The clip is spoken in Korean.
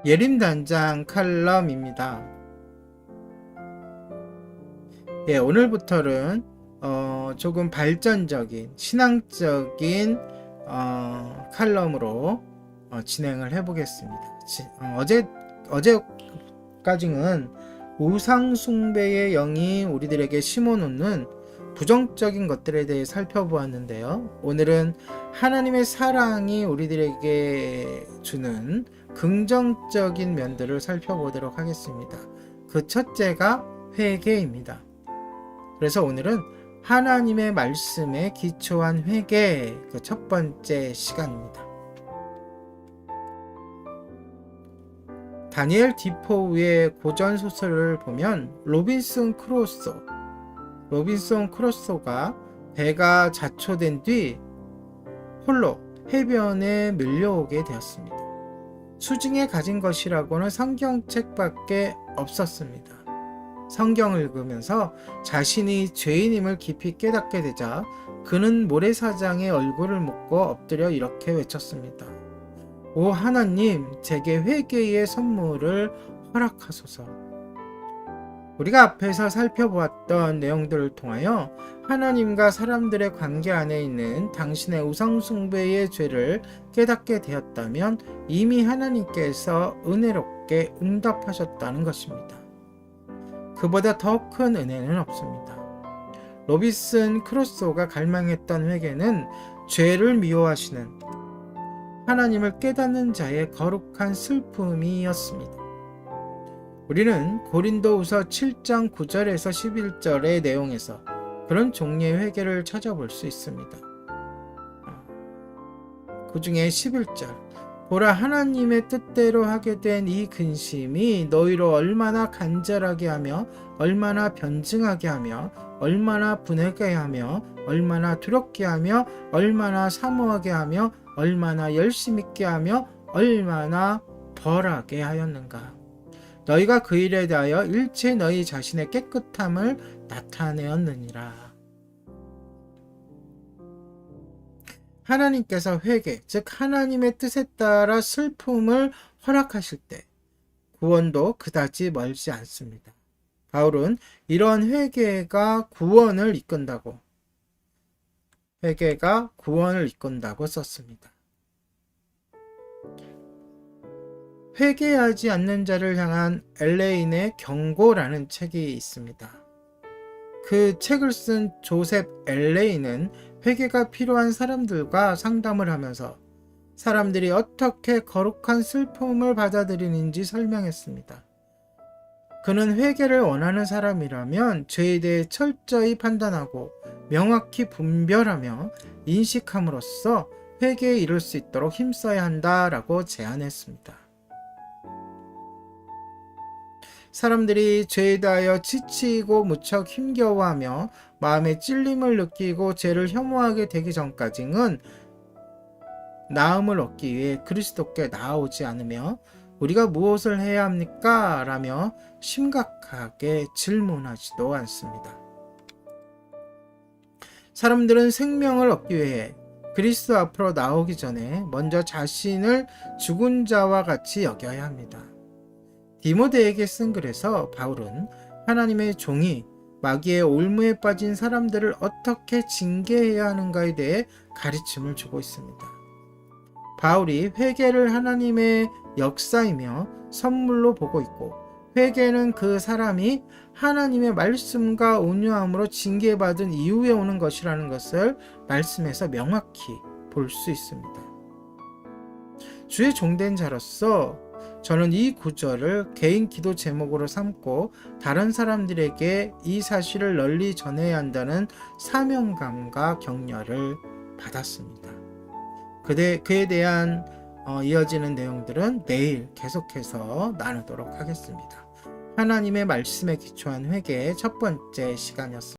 예림단장 칼럼입니다. 예, 오늘부터는 조금 발전적인 신앙적인 칼럼으로 진행을 해보겠습니다. 어제까지는 우상 숭배의 영이 우리들에게 심어놓는 부정적인 것들에 대해 살펴보았는데요. 오늘은 하나님의 사랑이 우리들에게 주는 긍정적인 면들을 살펴보도록 하겠습니다. 그 첫째가 회개입니다. 그래서 오늘은 하나님의 말씀에 기초한 회개, 그 첫 번째 시간입니다. 다니엘 디포우의 고전 소설을 보면 로빈슨 크루소가 배가 자초된 뒤 홀로 해변에 밀려오게 되었습니다. 수중에 가진 것이라고는 성경책밖에 없었습니다. 성경을 읽으면서 자신이 죄인임을 깊이 깨닫게 되자 그는 모래사장에 얼굴을 묻고 엎드려 이렇게 외쳤습니다. 오 하나님, 제게 회개의 선물을 허락하소서. 우리가 앞에서 살펴보았던 내용들을 통하여 하나님과 사람들의 관계 안에 있는 당신의 우상숭배의 죄를 깨닫게 되었다면 이미 하나님께서 은혜롭게 응답하셨다는 것입니다. 그보다 더 큰 은혜는 없습니다. 로빈슨 크루소가 갈망했던 회개는 죄를 미워하시는 하나님을 깨닫는 자의 거룩한 슬픔이었습니다. 우리는 고린도후서 7장 9절에서 11절의 내용에서 그런 종류의 회개를 찾아볼 수 있습니다. 그 중에 11절, 보라 하나님의 뜻대로 하게 된 이 근심이 너희로 얼마나 간절하게 하며 얼마나 변증하게 하며 얼마나 분하게 하며 얼마나 두렵게 하며 얼마나 사모하게 하며 얼마나 열심 있게 하며 얼마나 벌하게 하였는가. 너희가 그 일에 대하여 일체 너희 자신의 깨끗함을 나타내었느니라. 하나님께서 회개, 즉 하나님의 뜻에 따라 슬픔을 허락하실 때 구원도 그다지 멀지 않습니다. 바울은 이러한 회개가 구원을 이끈다고 썼습니다. 회개하지 않는 자를 향한 엘레인의 경고라는 책이 있습니다. 그 책을 쓴 조셉 엘레인은 회개가 필요한 사람들과 상담을 하면서 사람들이 어떻게 거룩한 슬픔을 받아들이는지 설명했습니다. 그는 회개를 원하는 사람이라면 죄에 대해 철저히 판단하고 명확히 분별하며 인식함으로써 회개에 이를 수 있도록 힘써야 한다라고 제안했습니다. 사람들이 죄에 대하여 지치고 무척 힘겨워하며 마음에 찔림을 느끼고 죄를 혐오하게 되기 전까지는 나음을 얻기 위해 그리스도께 나아오지 않으며 우리가 무엇을 해야 합니까? 라며 심각하게 질문하지도 않습니다. 사람들은 생명을 얻기 위해 그리스도 앞으로 나오기 전에 먼저 자신을 죽은 자와 같이 여겨야 합니다. 디모데에게 쓴 글에서 바울은 하나님의 종이 마귀의 올무에 빠진 사람들을 어떻게 징계해야 하는가에 대해 가르침을 주고 있습니다. 바울이 회개를 하나님의 역사이며 선물로 보고 있고 회개는 그 사람이 하나님의 말씀과 온유함으로 징계받은 이후에 오는 것이라는 것을 말씀에서 명확히 볼 수 있습니다. 주의 종된 자로서 저는 이 구절을 개인 기도 제목으로 삼고 다른 사람들에게 이 사실을 널리 전해야 한다는 사명감과 격려를 받았습니다. 그에 대한 이어지는 내용들은 내일 계속해서 나누도록 하겠습니다. 하나님의 말씀에 기초한 회개의 첫 번째 시간이었습니다.